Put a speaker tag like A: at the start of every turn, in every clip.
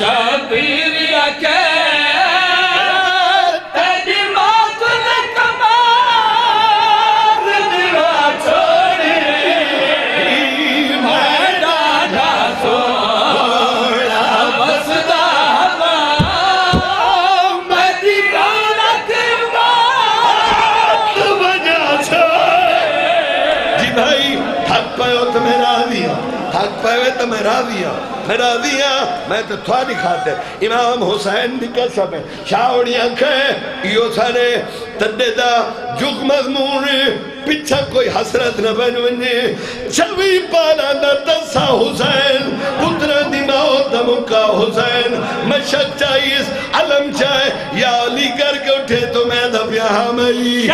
A: शबीर के तेरी मौत ने कमाल दिवा छोड़ी मैं डाढ़ा सोना बसदा मैं दीवाना के बात वजह छोड़
B: जी भाई थक पायो तो मैं राजी हाँ, थक पाए तो मैं राजी हाँ, मैं राजी हाँ, मैं तो थोड़ी खातिर इमाम हुसैन दी कसम है शावड़ी आंखें यो सारे तड्डे दा जुग मजमून पिछा कोई हसरत न बन वने छवी पारा दा तसा हुसैन पुत्र दी मौत मुका हुसैन मशक चाहिए अलम चाहे या अली करके उठे तो मैं दबिया मई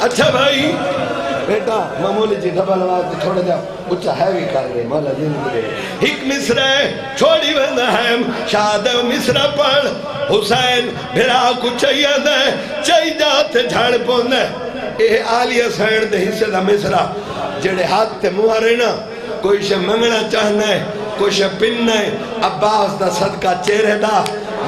B: अच्छा भाई बेटा मामूली जी डबल आवाज थोड़ा जा ऊंचा हैवी कर रहे मौला जिंदगी एक मिसरा छोड़ी वंदा है शाद मिसरा पढ़ हुसैन भिरा को चाहिए जाते झाड़ पोंदा ए आलिया सैन दे हिस्से दा मिसरा जेड़े हाथ ते मुहारे ना कोई शे मंगना चाहना है कोई शे पिनना है अब्बास दा सदका चेहरे दा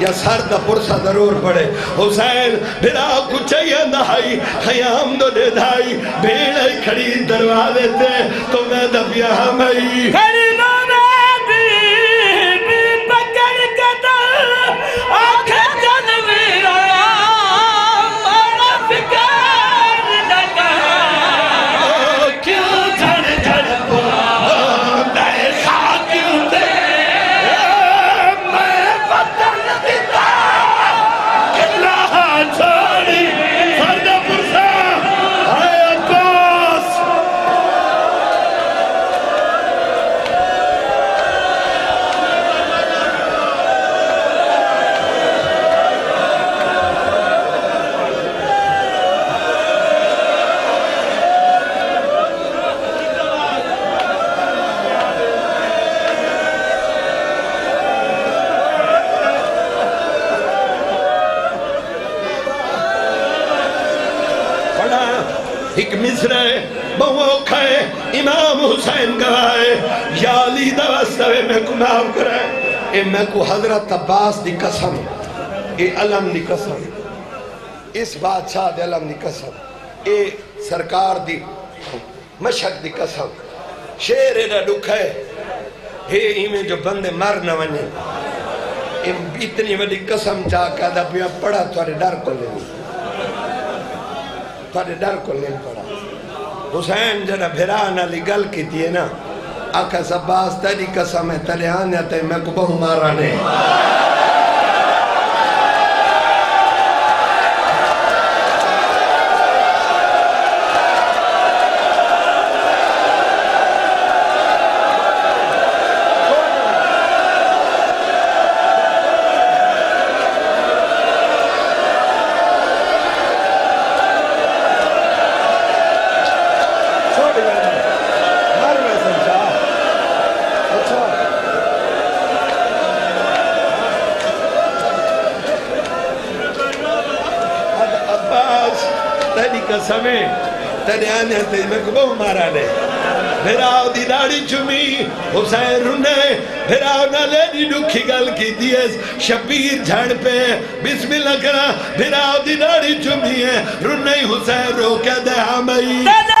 B: या सर दा पुरसा जरूर पड़े हुसैन भिरा कुछ चाहिए नहाई खयाम दो दे धाई भेड़ खड़ी दरवाजे ते तो मैं दबिया मई एक मिसरा है बहु खाए इमाम हुसैन गवाए या अली दवास्तवे में को माफ कराए ए मैं को हजरत अब्बास दी कसम ए अलम दी कसम इस बादशाह दे अलम दी कसम ए सरकार दी मशक दी कसम शेर एदा दुख है हे इमे जो बंदे मर न वने इतनी बड़ी कसम जा कहदा पिया पड़ा तुम्हारे डर को ले थोड़े डर को नहीं पड़ा हुसैन जरा भिरा नाली गल की थी ना आखा अब्बास तेरी कसम है तेरे आने ते मैं को बहु मारा ने समय तेरे आने ते मैं को बहु मारा ने भिराव दी दाढ़ी चुमी हुसैन रुने भिराव ना ले दी दुखी गल की दिए शबीर झड़ पे बिस्मिल्लाह करा भिराव दी दाढ़ी चुमी है रुने हुसैन रो के दे मई